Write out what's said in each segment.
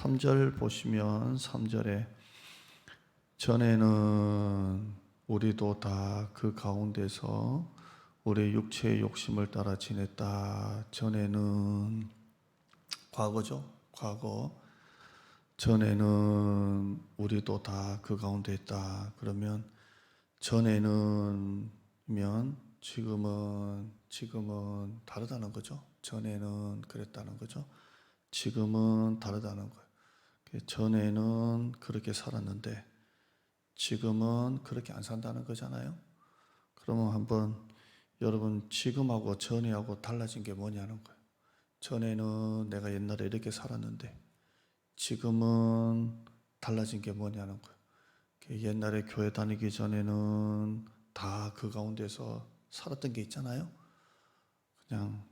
3절 보시면 3절에 전에는 우리도 다 그 가운데서 우리의 육체의 욕심을 따라 지냈다. 전에는 과거죠. 과거. 전에는 우리도 다 그 가운데 있다. 그러면 전에는 지금은 다르다는 거죠. 전에는 그랬다는 거죠. 지금은 다르다는 거예요. 전에는 그렇게 살았는데 지금은 그렇게 안 산다는 거잖아요. 그러면 한번 여러분 지금하고 전에하고 달라진 게 뭐냐는 거예요. 전에는 내가 옛날에 이렇게 살았는데 지금은 달라진 게 뭐냐는 거예요. 옛날에 교회 다니기 전에는 다 그 가운데서 살았던 게 있잖아요. 그냥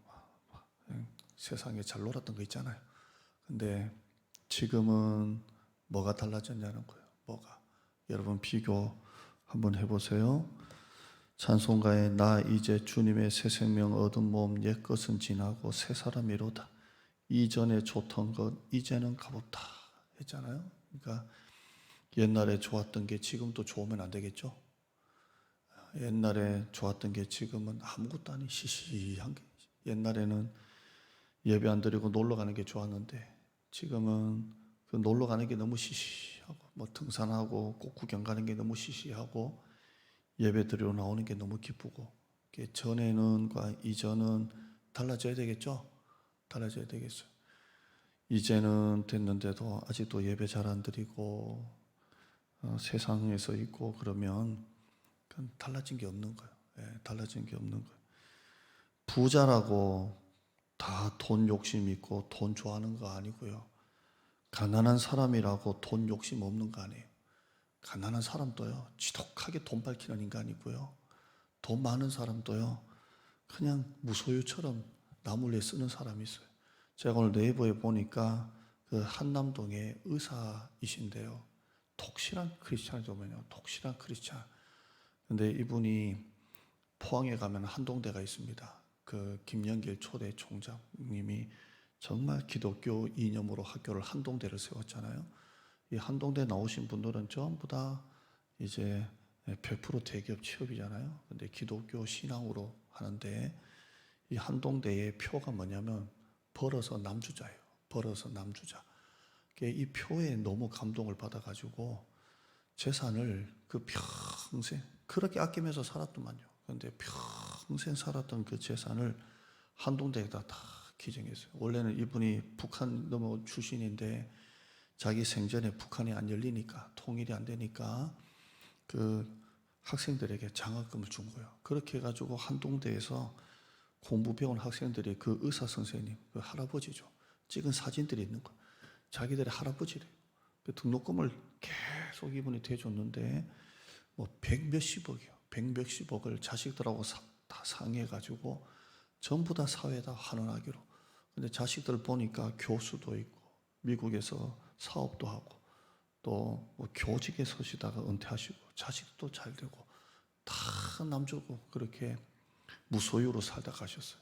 세상에 잘 놀았던 거 있잖아요. 근데 지금은 뭐가 달라졌냐는 거예요. 뭐가? 여러분 비교 한번 해보세요. 찬송가에 나 이제 주님의 새 생명 얻은 몸 옛것은 지나고 새 사람이로다. 이전에 좋던 것 이제는 값없다 했잖아요. 그러니까 옛날에 좋았던 게 지금도 좋으면 안 되겠죠. 옛날에 좋았던 게 지금은 아무것도 아닌 시시한 게, 옛날에는 예배 안 드리고 놀러 가는 게 좋았는데 지금은 그 놀러 가는 게 너무 시시하고 뭐 등산하고 꽃 구경 가는 게 너무 시시하고 예배 드리러 나오는 게 너무 기쁘고, 전에는과 이전은 달라져야 되겠죠. 달라져야 되겠어요. 이제는 됐는데도 아직도 예배 잘 안 드리고 세상에서 있고 그러면 그건 달라진 게 없는 거예요. 달라진 게 없는 거예요. 부자라고 다 돈 욕심 있고 돈 좋아하는 거 아니고요. 가난한 사람이라고 돈 욕심 없는 거 아니에요. 가난한 사람도요, 지독하게 돈 밝히는 인간이고요. 돈 많은 사람도요, 그냥 무소유처럼 나몰래 쓰는 사람이 있어요. 제가 오늘 네이버에 보니까 그 한남동의 의사이신데요. 독실한 크리스찬이더만요. 독실한 크리스찬. 근데 이분이 포항에 가면 한동대가 있습니다. 그 김영길 초대 총장님이 정말 기독교 이념으로 학교를 한동대를 세웠잖아요. 이 한동대 나오신 분들은 전부 다 이제 100% 대기업 취업이잖아요. 근데 기독교 신앙으로 하는데 이 한동대의 표가 뭐냐면 벌어서 남주자예요. 벌어서 남주자. 이 표에 너무 감동을 받아가지고 재산을 그 평생 그렇게 아끼면서 살았더만요. 그런데 평생 살았던 그 재산을 한동대에다 다 기증했어요. 원래는 이분이 북한 넘어 출신인데 자기 생전에 북한이 안 열리니까 통일이 안 되니까 그 학생들에게 장학금을 준 거예요. 그렇게 해가지고 한동대에서 공부 배운 학생들이 그 의사 선생님, 그 할아버지죠. 찍은 사진들이 있는 거예요. 자기들의 할아버지래요. 그 등록금을 계속 이분이 대줬는데 뭐 100몇십억이요. 100몇십억을 자식들하고 다 상의해가지고 전부 다 사회에다 환원하기로. 근데 자식들 보니까 교수도 있고 미국에서 사업도 하고 또 뭐 교직에 서시다가 은퇴하시고 자식도 잘 되고 다 남주고 그렇게 무소유로 살다 가셨어요.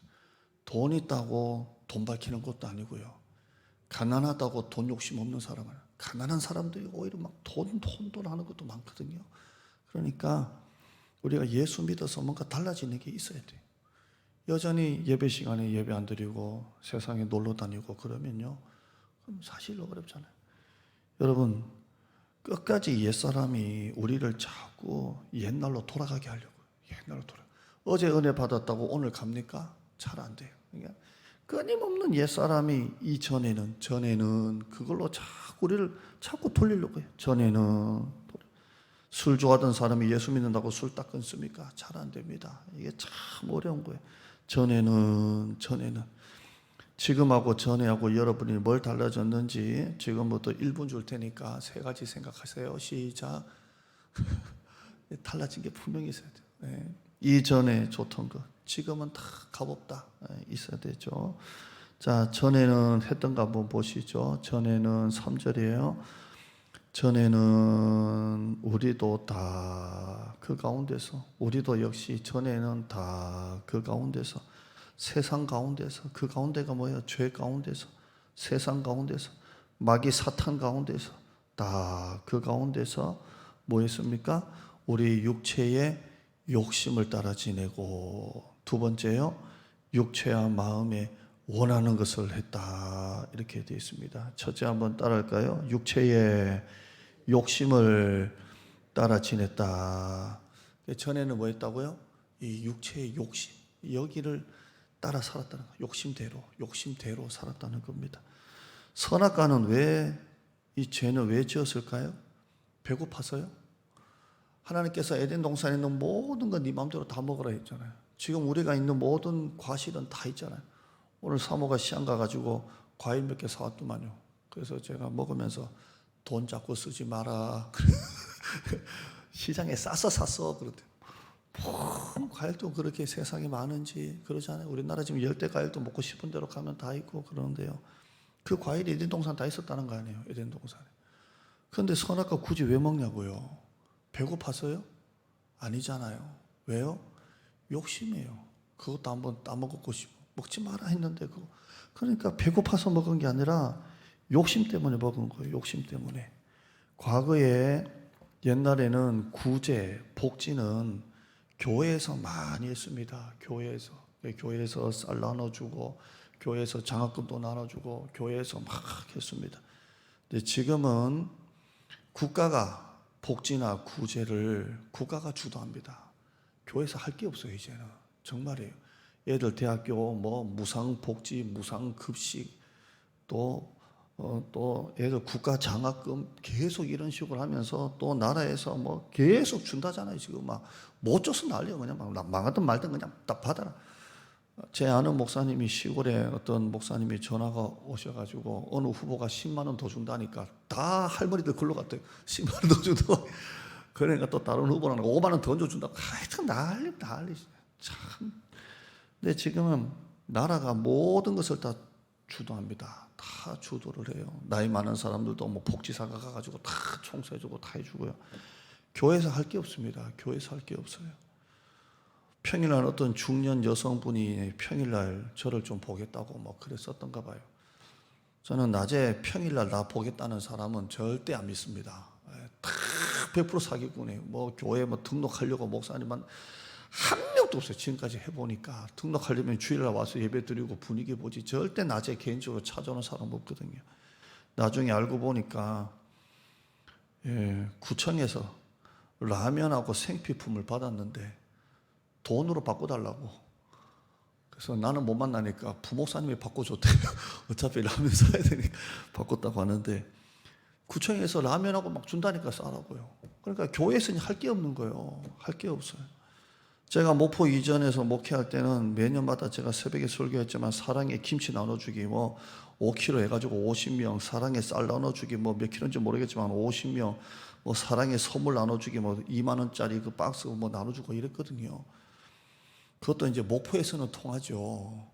돈 있다고 돈 밝히는 것도 아니고요. 가난하다고 돈 욕심 없는 사람은, 가난한 사람들이 오히려 막 돈 하는 것도 많거든요. 그러니까 우리가 예수 믿어서 뭔가 달라지는 게 있어야 돼요. 여전히 예배 시간에 예배 안 드리고 세상에 놀러 다니고 그러면요, 그럼 사실 어렵잖아요. 여러분, 끝까지 옛사람이 우리를 자꾸 옛날로 돌아가게 하려고요. 옛날로 돌아. 어제 은혜 받았다고 오늘 갑니까? 잘 안 돼요. 그러니까 끊임없는 옛사람이 전에는 그걸로 자꾸 우리를 자꾸 돌리려고 해요. 전에는 술 좋아하던 사람이 예수 믿는다고 술 딱 끊습니까? 잘 안 됩니다. 이게 참 어려운 거예요. 전에는 지금하고 전에하고 여러분이 뭘 달라졌는지 지금부터 1분 줄 테니까 세 가지 생각하세요. 시작. 달라진 게 분명히 있어야 돼요. 이전에 좋던 것 지금은 다 값없다 있어야 되죠. 자, 전에는 했던 거 한번 보시죠. 전에는 3절이에요. 전에는 우리도 다 그 가운데서, 우리도 역시 전에는 다 그 가운데서, 세상 가운데서, 그 가운데가 뭐예요? 죄 가운데서, 세상 가운데서 마귀 사탄 가운데서 다 그 가운데서 뭐 했습니까? 우리 육체의 욕심을 따라 지내고, 두 번째요, 육체와 마음에 원하는 것을 했다, 이렇게 되어 있습니다. 첫째 한번 따라할까요? 육체의 욕심을 따라 지냈다. 전에는 뭐 했다고요? 이 육체의 욕심, 여기를 따라 살았다는 거예요. 욕심대로 살았다는 겁니다. 선악과는 이 죄는 왜 지었을까요? 배고파서요? 하나님께서 에덴 동산에 있는 모든 건 네 마음대로 다 먹으라 했잖아요. 지금 우리가 있는 모든 과실은 다 있잖아요. 오늘 사모가 시장 가가지고 과일 몇 개 사왔더만요. 그래서 제가 먹으면서 돈 자꾸 쓰지 마라. 시장에 싸서 샀어. 그러대. 뭐 과일도 그렇게 세상에 많은지 그러잖아요. 우리나라 지금 열대 과일도 먹고 싶은 대로 가면 다 있고 그러는데요. 그 과일이 에덴 동산 다 있었다는 거 아니에요. 에덴 동산에. 그런데 선악과 굳이 왜 먹냐고요? 배고파서요? 아니잖아요. 왜요? 욕심이에요. 그것도 한번 따먹고 싶어. 먹지 마라 했는데 그거. 그러니까 배고파서 먹은 게 아니라 욕심 때문에 먹은 거예요. 욕심 때문에. 과거에 옛날에는 구제, 복지는 교회에서 많이 했습니다. 교회에서 쌀 나눠주고, 교회에서 장학금도 나눠주고, 교회에서 막 했습니다. 근데 지금은 국가가 복지나 구제를 국가가 주도합니다. 교회에서 할 게 없어요, 이제는. 정말이에요. 애들 대학교 뭐 무상복지, 무상급식, 또 애들 국가 장학금 계속 이런 식으로 하면서 또 나라에서 뭐 계속 준다잖아요. 지금 막 못 줘서 난리야. 그냥 막 망하든 말든 그냥 딱 받아라. 제 아는 목사님이 시골에 어떤 목사님이 전화가 오셔가지고 어느 후보가 10만 원 더 준다니까 다 할머니들 글로 갔대요. 10만 원 더 준다고. 그러니까 또 다른 후보는 5만 원 더 준다고. 하여튼 난리. 참. 근데 지금은 나라가 모든 것을 다 주도합니다. 다 주도를 해요. 나이 많은 사람들도 뭐 복지사가 가가지고 다 청소해주고 다 해주고요. 교회에서 할 게 없습니다. 교회에서 할 게 없어요. 평일날 어떤 중년 여성분이 평일날 저를 좀 보겠다고 뭐 그랬었던가 봐요. 저는 낮에 평일날 나 보겠다는 사람은 절대 안 믿습니다. 다 100% 사기꾼이에요. 뭐 교회 뭐 등록하려고 목사님만 한 명도 없어요. 지금까지 해보니까 등록하려면 주일날 와서 예배 드리고 분위기 보지 절대 낮에 개인적으로 찾아오는 사람 없거든요. 나중에 알고 보니까 구청에서 라면하고 생필품을 받았는데 돈으로 바꿔달라고. 그래서 나는 못 만나니까 부목사님이 바꿔줬대요. 어차피 라면 사야 되니까 바꿨다고 하는데 구청에서 라면하고 막 준다니까 싸라고요. 그러니까 교회에서는 할 게 없는 거예요. 할 게 없어요. 제가 목포 이전에서 목회할 때는 매년마다 제가 새벽에 설교했지만 사랑에 김치 나눠주기 뭐 5kg 해가지고 50명, 사랑에 쌀 나눠주기 뭐 몇 킬로인지 모르겠지만 50명, 뭐 사랑에 선물 나눠주기 뭐 2만 원짜리 그 박스 뭐 나눠주고 이랬거든요. 그것도 이제 목포에서는 통하죠.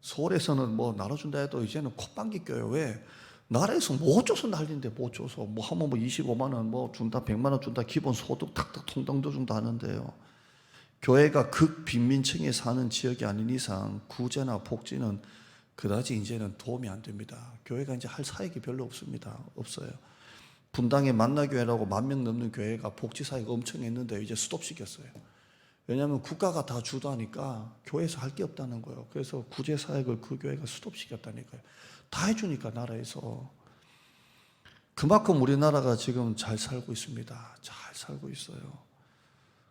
서울에서는 뭐 나눠준다 해도 이제는 콧방귀 껴요. 왜? 나라에서 못 줘서 난리인데 못 줘서 뭐 하면 뭐 25만 원 뭐 준다, 100만 원 준다, 기본 소득 탁탁 통장도 준다 하는데요. 교회가 극빈민층에 사는 지역이 아닌 이상 구제나 복지는 그다지 이제는 도움이 안 됩니다. 교회가 이제 할 사역이 별로 없습니다. 없어요. 분당에 만나교회라고 10,000명 넘는 교회가 복지 사역 엄청 했는데 이제 스톱시켰어요. 왜냐하면 국가가 다 주도하니까 교회에서 할 게 없다는 거예요. 그래서 구제 사역을 그 교회가 스톱시켰다니까요. 다 해주니까 나라에서. 그만큼 우리나라가 지금 잘 살고 있습니다. 잘 살고 있어요.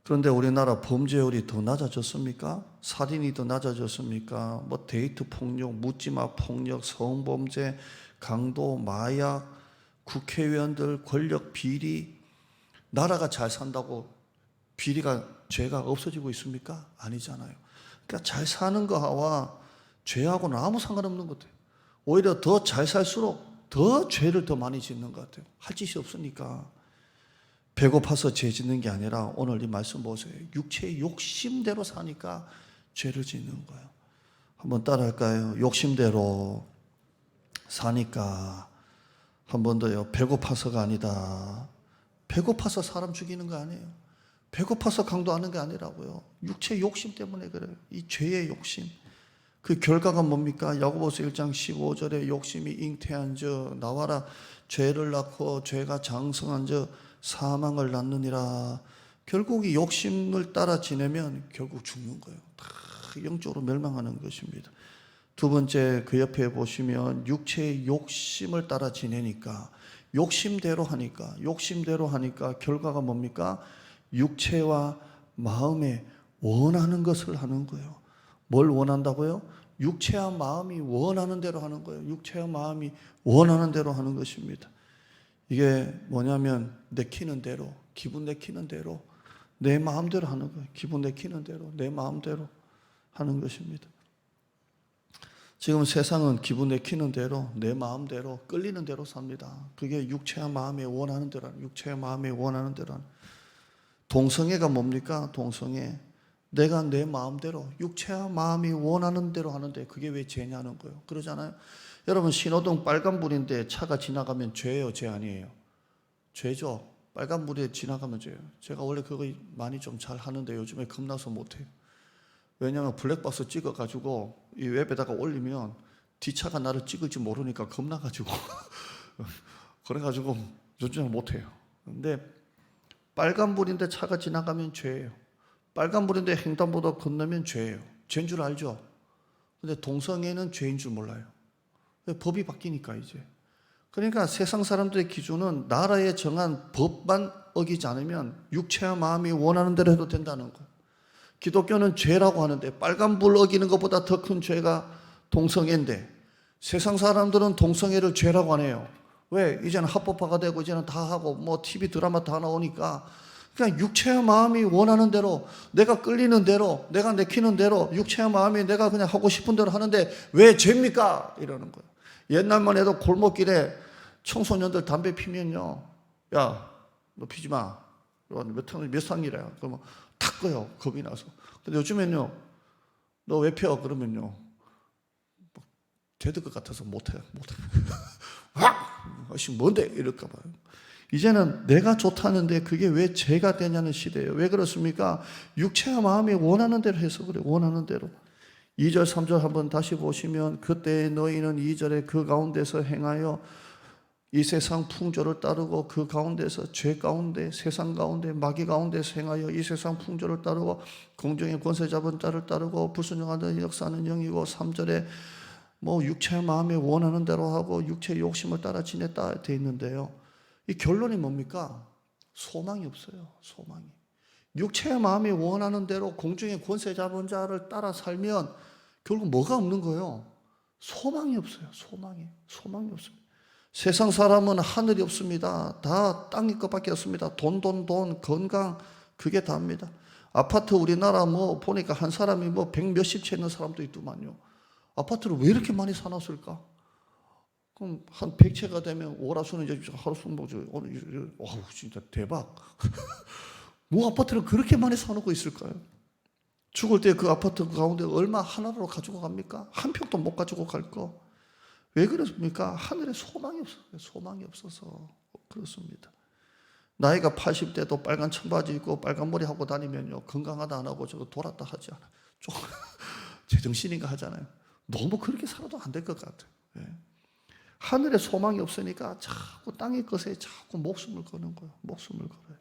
그런데 우리나라 범죄율이 더 낮아졌습니까? 살인이 더 낮아졌습니까? 뭐 데이트 폭력, 묻지마 폭력, 성범죄, 강도, 마약, 국회의원들 권력 비리, 나라가 잘 산다고 비리가 죄가 없어지고 있습니까? 아니잖아요. 그러니까 잘 사는 거와 죄하고는 아무 상관없는 것 같아요. 오히려 더 잘 살수록 더 죄를 더 많이 짓는 것 같아요. 할 짓이 없으니까. 배고파서 죄 짓는 게 아니라 오늘 이 말씀 보세요. 육체의 욕심대로 사니까 죄를 짓는 거예요. 한번 따라할까요? 욕심대로 사니까. 한 번 더요. 배고파서가 아니다. 배고파서 사람 죽이는 거 아니에요. 배고파서 강도하는 게 아니라고요. 육체의 욕심 때문에 그래요. 이 죄의 욕심. 그 결과가 뭡니까? 야고보서 1장 15절에 욕심이 잉태한 저 나와라 죄를 낳고 죄가 장성한 저 사망을 낳느니라. 결국 이 욕심을 따라 지내면 결국 죽는 거예요. 다 영적으로 멸망하는 것입니다. 두 번째, 그 옆에 보시면 육체의 욕심을 따라 지내니까 욕심대로 하니까 결과가 뭡니까? 육체와 마음에 원하는 것을 하는 거예요. 뭘 원한다고요? 육체와 마음이 원하는 대로 하는 거예요. 육체와 마음이 원하는 대로 하는 것입니다. 이게 뭐냐면 내키는 대로, 기분 내키는 대로, 내 마음대로 하는 거예요. 기분 내키는 대로, 내 마음대로 하는 것입니다. 지금 세상은 기분 내키는 대로, 내 마음대로, 끌리는 대로 삽니다. 그게 육체와 마음이 원하는 대로, 육체와 마음이 원하는 대로. 동성애가 뭡니까? 동성애. 내가 내 마음대로, 육체와 마음이 원하는 대로 하는데 그게 왜 죄냐는 거예요. 그러잖아요. 여러분, 신호등 빨간불인데 차가 지나가면 죄예요, 죄 아니에요? 죄죠. 빨간불에 지나가면 죄예요. 제가 원래 그거 많이 좀 잘 하는데 요즘에 겁나서 못해요. 왜냐하면 블랙박스 찍어가지고 이 웹에다가 올리면 뒷차가 나를 찍을지 모르니까 겁나가지고 그래가지고 요즘에 못해요. 근데 빨간불인데 차가 지나가면 죄예요. 빨간불인데 횡단보도 건너면 죄예요. 죄인 줄 알죠? 근데 동성애는 죄인 줄 몰라요. 법이 바뀌니까 이제. 그러니까 세상 사람들의 기준은 나라에 정한 법만 어기지 않으면 육체와 마음이 원하는 대로 해도 된다는 거예요. 기독교는 죄라고 하는데 빨간불 어기는 것보다 더 큰 죄가 동성애인데 세상 사람들은 동성애를 죄라고 안 해요. 왜? 이제는 합법화가 되고 이제는 다 하고 뭐 TV 드라마 다 나오니까 그냥 육체와 마음이 원하는 대로 내가 끌리는 대로 내가 내키는 대로 육체와 마음이 내가 그냥 하고 싶은 대로 하는데 왜 죄입니까? 이러는 거예요. 옛날만 해도 골목길에 청소년들 담배 피면요. 야, 너 피지 마. 몇 상이래요. 그러면 탁 꺼요. 겁이 나서. 근데 요즘엔요. 너 왜 펴? 그러면요. 되들 것 같아서 못해요. 확! 뭔데? 이럴까 봐요. 이제는 내가 좋다는데 그게 왜 죄가 되냐는 시대예요. 왜 그렇습니까? 육체와 마음이 원하는 대로 해서 그래요. 원하는 대로. 2절 3절 한번 다시 보시면 그때 너희는 2절에 그 가운데서 행하여 이 세상 풍조를 따르고 그 가운데서 죄 가운데 세상 가운데 마귀 가운데서 행하여 이 세상 풍조를 따르고 공중의 권세 잡은 자를 따르고 불순종하는 역사하는 영이고 3절에 뭐 육체의 마음에 원하는 대로 하고 육체의 욕심을 따라 지냈다 돼 있는데요. 이 결론이 뭡니까? 소망이 없어요. 소망이. 육체의 마음이 원하는 대로 공중의 권세 잡은 자를 따라 살면 결국 뭐가 없는 거예요? 소망이 없어요. 소망이 없습니다. 세상 사람은 하늘이 없습니다. 다 땅이 것밖에 없습니다. 돈, 건강, 그게 다입니다. 아파트 우리나라 뭐 보니까 한 사람이 뭐 100몇십 채 있는 사람도 있더만요. 아파트를 왜 이렇게 많이 사놨을까? 그럼 한 100채가 되면 월화수는 이제 하루 수는 뭐죠? 와우, 진짜 대박. 뭐 아파트를 그렇게 많이 사놓고 있을까요? 죽을 때 그 아파트 가운데 얼마 하나로 가지고 갑니까? 한 평도 못 가지고 갈 거. 왜 그렇습니까? 하늘에 소망이 없어요. 소망이 없어서 그렇습니다. 나이가 80대도 빨간 청바지 입고 빨간 머리 하고 다니면요. 건강하다 안 하고 저거 돌았다 하지 않아요. 좀 제정신인가 하잖아요. 너무 그렇게 살아도 안 될 것 같아요. 예. 하늘에 소망이 없으니까 자꾸 땅의 것에 자꾸 목숨을 거는 거예요. 목숨을 걸어요.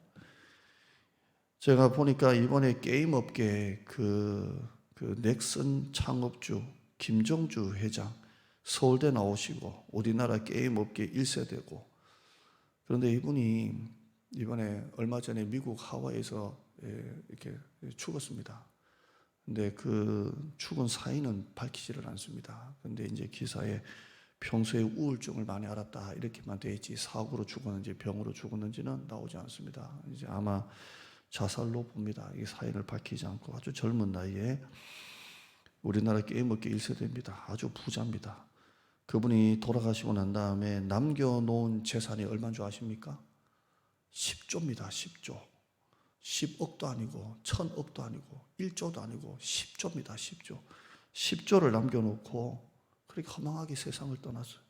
제가 보니까 이번에 게임 업계 그 넥슨 창업주 김정주 회장 서울대 나오시고 우리나라 게임 업계 1세대고 그런데 이분이 이번에 얼마 전에 미국 하와이에서 이렇게 죽었습니다. 근데 그 죽은 사인은 밝히지를 않습니다. 근데 이제 기사에 평소에 우울증을 많이 앓았다 이렇게만 돼 있지 사고로 죽었는지 병으로 죽었는지는 나오지 않습니다. 이제 아마 자살로 봅니다. 이 사인을 밝히지 않고 아주 젊은 나이에 우리나라 게임업계 1세대입니다. 아주 부자입니다. 그분이 돌아가시고 난 다음에 남겨놓은 재산이 얼마인 줄 아십니까? 10조입니다. 10조. 10억도 아니고 1000억도 아니고 1조도 아니고 10조입니다. 10조. 10조를 남겨놓고 그렇게 허망하게 세상을 떠났어요.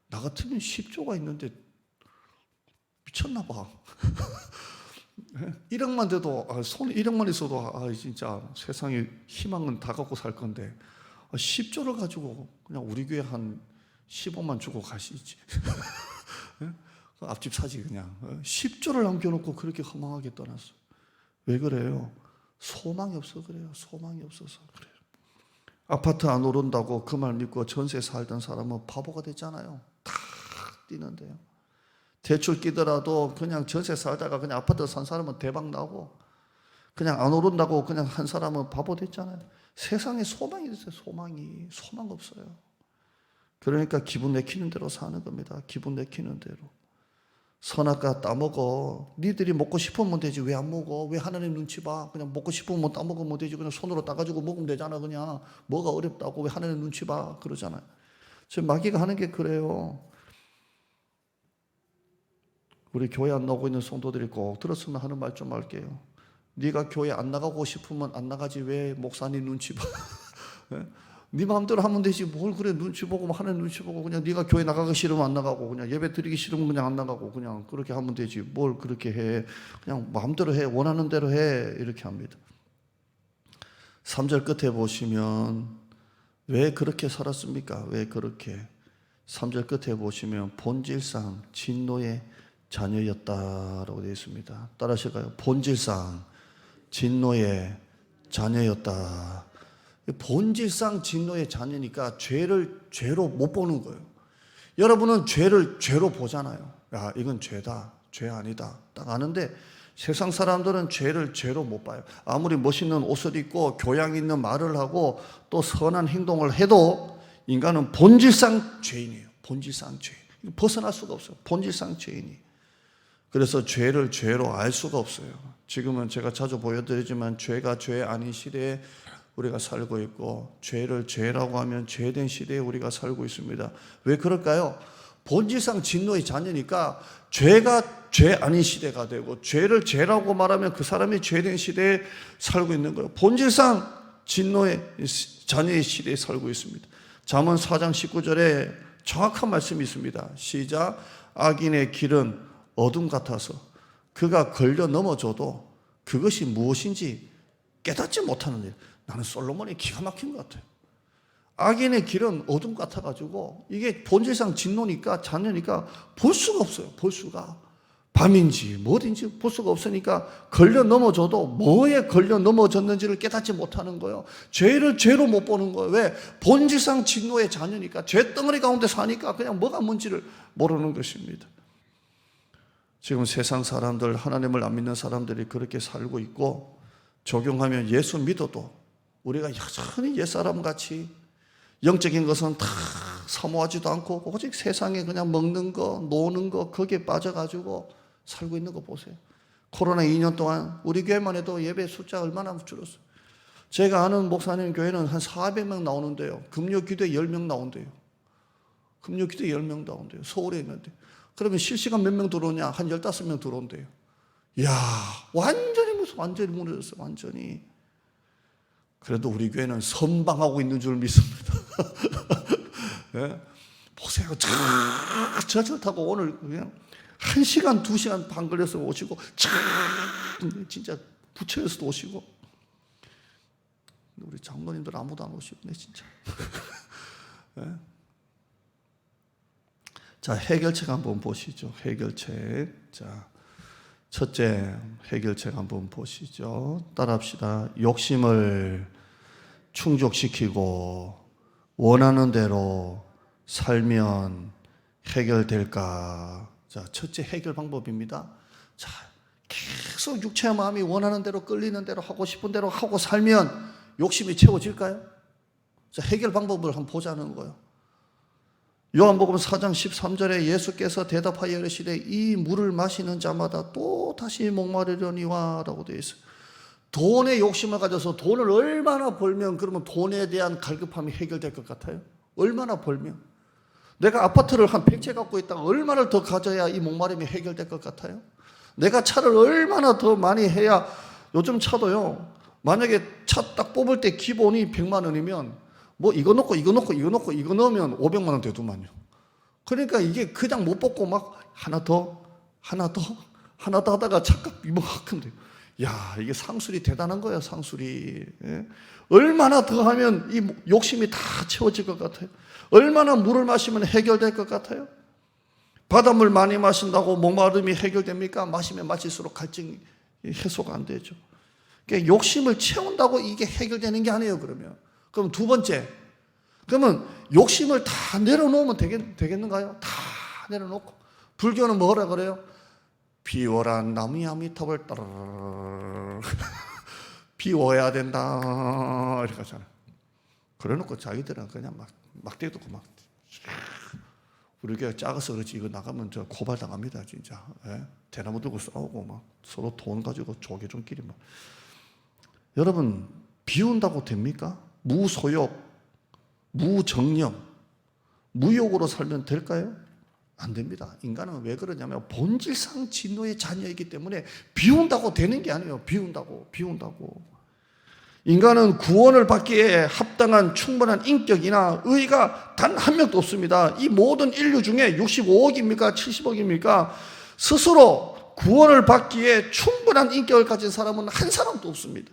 나 같으면 10조가 있는데 미쳤나 봐. 1억만 돼도 손에 1억만 있어도 진짜 세상에 희망은 다 갖고 살 건데 10조를 가지고 그냥 우리 교회 한 15만 주고 가시지. 앞집 사지 그냥. 10조를 남겨놓고 그렇게 허망하게 떠났어. 왜 그래요? 소망이 없어 그래요. 소망이 없어서 그래요. 아파트 안 오른다고 그 말 믿고 전세 살던 사람은 바보가 됐잖아요. 다 뛰는데요. 대출 끼더라도 그냥 전세 살다가 그냥 아파트 산 사람은 대박 나고, 그냥 안 오른다고 그냥 한 사람은 바보 됐잖아요. 세상에 소망이 있어요. 소망 없어요. 그러니까 기분 내키는 대로 사는 겁니다. 기분 내키는 대로. 선악과 따먹어. 니들이 먹고 싶으면 되지. 왜 안 먹어? 왜 하나님 눈치 봐? 그냥 먹고 싶으면 따먹으면 되지. 그냥 손으로 따가지고 먹으면 되잖아. 그냥 뭐가 어렵다고 왜 하나님 눈치 봐? 그러잖아요. 지금 마귀가 하는 게 그래요. 우리 교회 안 나오고 있는 성도들이 꼭 들었으면 하는 말 좀 할게요. 네가 교회 안 나가고 싶으면 안 나가지 왜 목사님 눈치 봐? 네 마음대로 하면 되지. 뭘 그래 눈치 보고 하나님 눈치 보고. 그냥 네가 교회 나가기 싫으면 안 나가고, 그냥 예배 드리기 싫으면 그냥 안 나가고, 그냥 그렇게 하면 되지. 뭘 그렇게 해. 그냥 마음대로 해. 원하는 대로 해. 이렇게 합니다. 3절 끝에 보시면 왜 그렇게 살았습니까? 왜 그렇게? 3절 끝에 보시면 본질상 진노의 자녀였다라고 되어 있습니다. 따라하실까요? 본질상 진노의 자녀였다. 본질상 진노의 자녀니까 죄를 죄로 못 보는 거예요. 여러분은 죄를 죄로 보잖아요. 야, 이건 죄다. 죄 아니다. 딱 아는데 세상 사람들은 죄를 죄로 못 봐요. 아무리 멋있는 옷을 입고 교양 있는 말을 하고 또 선한 행동을 해도 인간은 본질상 죄인이에요. 본질상 죄. 벗어날 수가 없어요. 본질상 죄인이. 그래서 죄를 죄로 알 수가 없어요. 지금은 제가 자주 보여드리지만 죄가 죄 아닌 시대에 우리가 살고 있고, 죄를 죄라고 하면 죄된 시대에 우리가 살고 있습니다. 왜 그럴까요? 본질상 진노의 자녀니까 죄가 죄 아닌 시대가 되고, 죄를 죄라고 말하면 그 사람이 죄된 시대에 살고 있는 거예요. 본질상 진노의 자녀의 시대에 살고 있습니다. 잠언 4장 19절에 정확한 말씀이 있습니다. 시작. 악인의 길은 어둠 같아서 그가 걸려 넘어져도 그것이 무엇인지 깨닫지 못하는 일. 나는 솔로몬이 기가 막힌 것 같아요. 악인의 길은 어둠 같아가지고 이게 본질상 진노니까 자녀니까 볼 수가 없어요. 볼 수가. 밤인지 뭐든지 볼 수가 없으니까 걸려 넘어져도 뭐에 걸려 넘어졌는지를 깨닫지 못하는 거예요. 죄를 죄로 못 보는 거예요. 왜? 본질상 진노의 자녀니까, 죄덩어리 가운데 사니까 그냥 뭐가 뭔지를 모르는 것입니다. 지금 세상 사람들, 하나님을 안 믿는 사람들이 그렇게 살고 있고, 적용하면 예수 믿어도 우리가 여전히 옛사람같이 영적인 것은 다 사모하지도 않고 오직 세상에 그냥 먹는 거, 노는 거, 거기에 빠져가지고 살고 있는 거 보세요. 코로나 2년 동안 우리 교회만 해도 예배 숫자 얼마나 줄었어요. 제가 아는 목사님 교회는 한 400명 나오는데요, 금요기도에 10명 나온대요. 금요기도에 10명 나온대요. 서울에 있는데. 그러면 실시간 몇 명 들어오냐? 한 15명 들어온대요. 이야, 완전히 무너졌어요. 완전히. 그래도 우리 교회는 선방하고 있는 줄 믿습니다. 네? 보세요. 저절 타고 오늘 그냥 1시간, 2시간 반 걸려서 오시고, 진짜 부처에서도 오시고. 우리 장로님들 아무도 안 오시네, 진짜. 네? 자, 해결책 한번 보시죠. 해결책. 자, 첫째 해결책 한번 보시죠. 따라합시다. 욕심을 충족시키고 원하는 대로 살면 해결될까? 자, 첫째 해결 방법입니다. 자, 계속 육체의 마음이 원하는 대로 끌리는 대로 하고 싶은 대로 하고 살면 욕심이 채워질까요? 자, 해결 방법을 한번 보자는 거예요. 요한복음 4장 13절에 예수께서 대답하여 이르시되 이 물을 마시는 자마다 또 다시 목마르려니와 라고 되어 있어요. 돈의 욕심을 가져서 돈을 얼마나 벌면 그러면 돈에 대한 갈급함이 해결될 것 같아요? 얼마나 벌면? 내가 아파트를 한 100채 갖고 있다가 얼마나 더 가져야 이 목마름이 해결될 것 같아요? 내가 차를 얼마나 더 많이 해야, 요즘 차도요, 만약에 차 딱 뽑을 때 기본이 100만 원이면 뭐 이거 넣고 이거 넣으면 500만 원 되더만요. 그러니까 이게 그냥 못 뽑고 막 하나 더 하다가 착각 이만큼 돼요. 야, 이게 상술이 대단한 거예요, 상술이. 예? 얼마나 더 하면 이 욕심이 다 채워질 것 같아요? 얼마나 물을 마시면 해결될 것 같아요? 바닷물 많이 마신다고 목마름이 해결됩니까? 마시면 마실수록 갈증이 해소가 안 되죠. 그러니까 욕심을 채운다고 이게 해결되는 게 아니에요, 그러면. 그럼 두 번째, 그러면 욕심을 다 내려놓으면 되겠는가요? 다 내려놓고. 불교는 뭐라 그래요? 비워라 나무야미탑을 따르르르 비워야 된다 이렇게 하잖아요. 그래놓고 자기들은 그냥 막 대놓고 막 우리 교회 작아서 그렇지 이거 나가면 저 고발 당합니다 진짜. 예? 대나무 들고 싸우고 막 서로 돈 가지고 조계종끼리 막. 여러분 비운다고 됩니까? 무소욕, 무정령, 무욕으로 살면 될까요? 안 됩니다. 인간은 왜 그러냐면 본질상 진노의 자녀이기 때문에 비운다고 되는 게 아니에요. 비운다고. 인간은 구원을 받기에 합당한 충분한 인격이나 의가 단 한 명도 없습니다. 이 모든 인류 중에 65억입니까? 70억입니까? 스스로 구원을 받기에 충분한 인격을 가진 사람은 한 사람도 없습니다.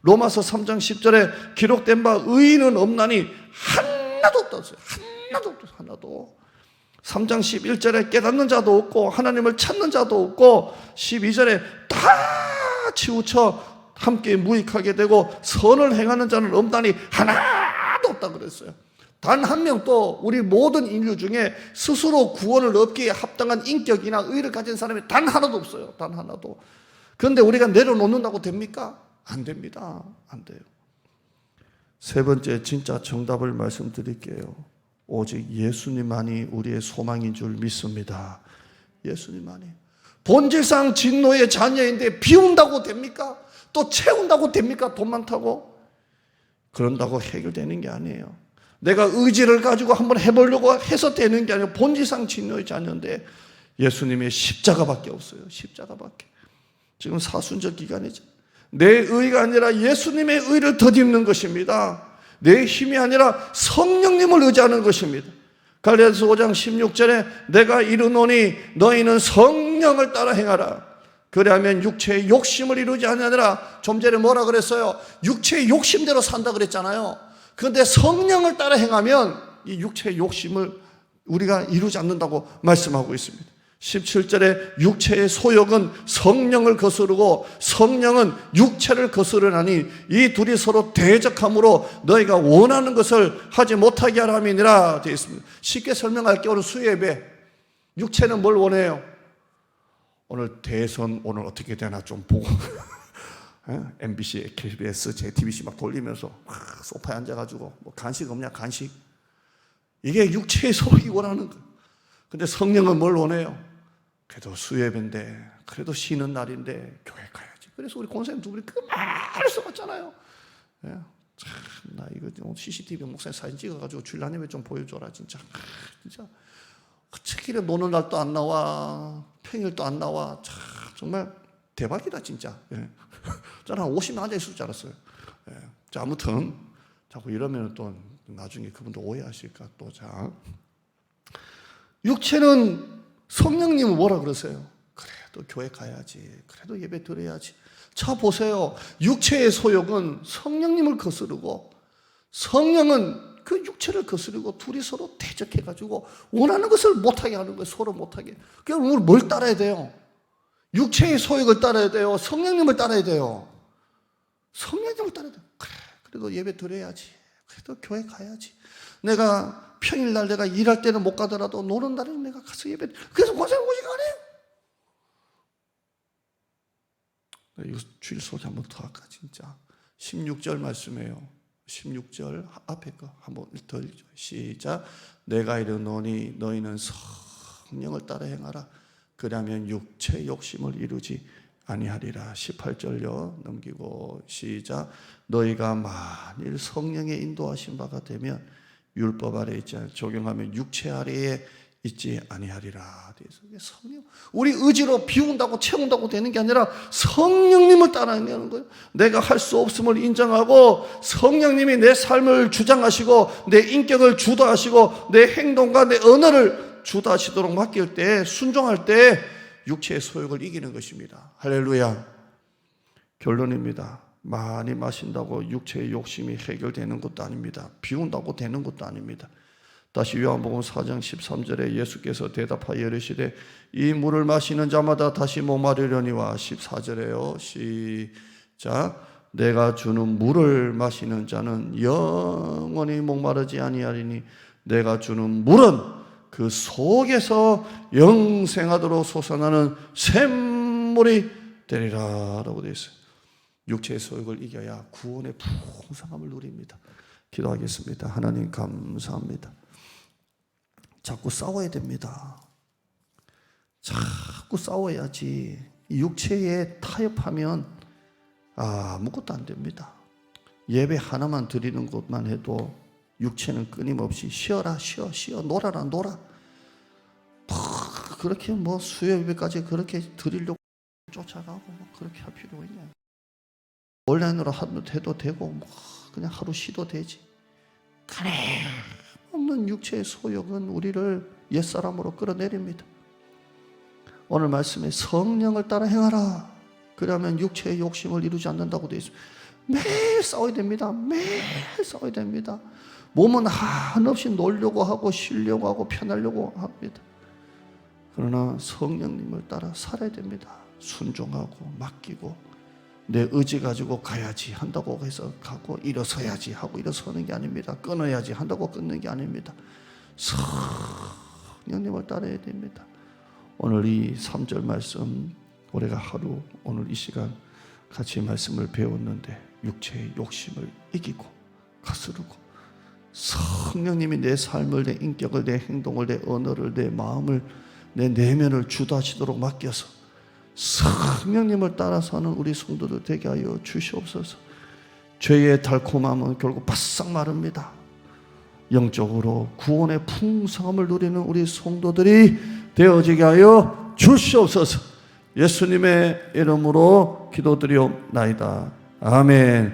로마서 3장 10절에 기록된 바 의인은 없나니 하나도 없다고요. 하나도. 3장 11절에 깨닫는 자도 없고 하나님을 찾는 자도 없고 12절에 다 치우쳐 함께 무익하게 되고 선을 행하는 자는 없다니 하나도 없다 그랬어요. 단 한 명도 우리 모든 인류 중에 스스로 구원을 얻기에 합당한 인격이나 의를 가진 사람이 단 하나도 없어요. 단 하나도. 그런데 우리가 내려놓는다고 됩니까? 안 됩니다. 안 돼요. 세 번째 진짜 정답을 말씀드릴게요. 오직 예수님만이 우리의 소망인 줄 믿습니다. 예수님만이. 본질상 진노의 자녀인데 비운다고 됩니까? 또 채운다고 됩니까? 돈 많다고? 그런다고 해결되는 게 아니에요. 내가 의지를 가지고 한번 해보려고 해서 되는 게 아니고 본질상 진노의 자녀인데 예수님의 십자가밖에 없어요. 십자가밖에. 지금 사순절 기간이죠. 내 의가 아니라 예수님의 의를 덧입는 것입니다. 내 힘이 아니라 성령님을 의지하는 것입니다. 갈라디아서 5장 16절에 내가 이르노니 너희는 성령을 따라 행하라. 그리하면 육체의 욕심을 이루지 아니하니라. 좀 전에 뭐라 그랬어요? 육체의 욕심대로 산다 그랬잖아요. 그런데 성령을 따라 행하면 이 육체의 욕심을 우리가 이루지 않는다고 말씀하고 있습니다. 17절에 육체의 소욕은 성령을 거스르고 성령은 육체를 거스르나니 이 둘이 서로 대적함으로 너희가 원하는 것을 하지 못하게 하라 함이니라 되어 있습니다. 쉽게 설명할게요. 오늘 수요예배 육체는 뭘 원해요? 오늘 대선 오늘 어떻게 되나 좀 보고 MBC, KBS, JTBC 막 돌리면서 소파에 앉아가지고 뭐 간식 없냐 간식. 이게 육체의 소욕이 원하는 거예요. 근데 성령은 뭘 원해요? 그래도 수요예배인데 그래도 쉬는 날인데 교회 가야지. 그래서 우리 권사님 두 분이 그 말을 써봤잖아요. 예? 참, 나 이거 CCTV 목사님 사진 찍어가지고 주일날 좀 보여줘라 진짜. 진짜 특히나 노는 날도 안 나와 평일도 안 나와. 참, 정말 대박이다 진짜. 예. 저는 한 50명 앉아있을 줄 알았어요. 예. 자, 아무튼 자꾸 이러면 또 나중에 그분도 오해하실까 또. 자, 육체는 성령님은 뭐라 그러세요? 그래도 교회 가야지. 그래도 예배 드려야지. 자 보세요. 육체의 소욕은 성령님을 거스르고 성령은 그 육체를 거스르고 둘이 서로 대적해가지고 원하는 것을 못하게 하는 거예요. 서로 못하게. 그럼 우리 뭘 따라야 돼요? 육체의 소욕을 따라야 돼요? 성령님을 따라야 돼요? 성령님을 따라야 돼요. 그래, 그래도 예배 드려야지. 그래도 교회 가야지. 내가 평일날 내가 일할 때는 못 가더라도 노는 날에는 내가 가서 예배. 그래서 권사님 오직 안 해요. 이거 주일 소개 한번 더 할까 진짜. 16절 말씀이에요. 16절 앞에 거 한번 더 읽죠. 시작. 내가 이르노니 너희는 성령을 따라 행하라. 그러면 육체 욕심을 이루지 아니하리라. 18절요 넘기고 시작. 너희가 만일 성령의 인도하신 바가 되면 율법 아래에 있지 않 적용하면 육체 아래에 있지 아니하리라. 성령. 우리 의지로 비운다고 채운다고 되는 게 아니라 성령님을 따라가는 거예요. 내가 할 수 없음을 인정하고 성령님이 내 삶을 주장하시고 내 인격을 주도하시고 내 행동과 내 언어를 주도하시도록 맡길 때 순종할 때 육체의 소욕을 이기는 것입니다. 할렐루야. 결론입니다. 많이 마신다고 육체의 욕심이 해결되는 것도 아닙니다. 비운다고 되는 것도 아닙니다. 다시 요한복음 4장 13절에 예수께서 대답하여 이르시되 이 물을 마시는 자마다 다시 목마르려니와 14절에요. 시작. 내가 주는 물을 마시는 자는 영원히 목마르지 아니하리니 내가 주는 물은 그 속에서 영생하도록 솟아나는 샘물이 되리라 라고 되어 있어요. 육체의 소욕을 이겨야 구원의 풍성함을 누립니다. 기도하겠습니다. 하나님 감사합니다. 자꾸 싸워야 됩니다. 자꾸 싸워야지. 육체에 타협하면 아무것도 안 됩니다. 예배 하나만 드리는 것만 해도 육체는 끊임없이 쉬어라 쉬어 놀아라 놀아 그렇게 수요 예배까지 그렇게 드리려고 쫓아가고 그렇게 할 필요가 있냐. 온라인으로 해도 되고 그냥 하루 쉬도 되지. 없는 육체의 소욕은 우리를 옛사람으로 끌어내립니다. 오늘 말씀에 성령을 따라 행하라. 그러면 육체의 욕심을 이루지 않는다고 되어 있습니다. 매일 싸워야 됩니다. 매일 싸워야 됩니다. 몸은 한없이 놀려고 하고 쉬려고 하고 편하려고 합니다. 그러나 성령님을 따라 살아야 됩니다. 순종하고 맡기고 내 의지 가지고 가야지 한다고 해서 가고 일어서야지 하고 일어서는 게 아닙니다. 끊어야지 한다고 끊는 게 아닙니다. 성령님을 따라야 됩니다. 오늘 이 3절 말씀 우리가 하루 오늘 이 시간 같이 말씀을 배웠는데 육체의 욕심을 이기고 거스르고 성령님이 내 삶을, 내 인격을, 내 행동을, 내 언어를, 내 마음을, 내 내면을 주도하시도록 맡겨서 성령님을 따라서는 우리 성도들 되게 하여 주시옵소서. 죄의 달콤함은 결국 바싹 마릅니다. 영적으로 구원의 풍성함을 누리는 우리 성도들이 되어지게 하여 주시옵소서. 예수님의 이름으로 기도드리옵나이다. 아멘.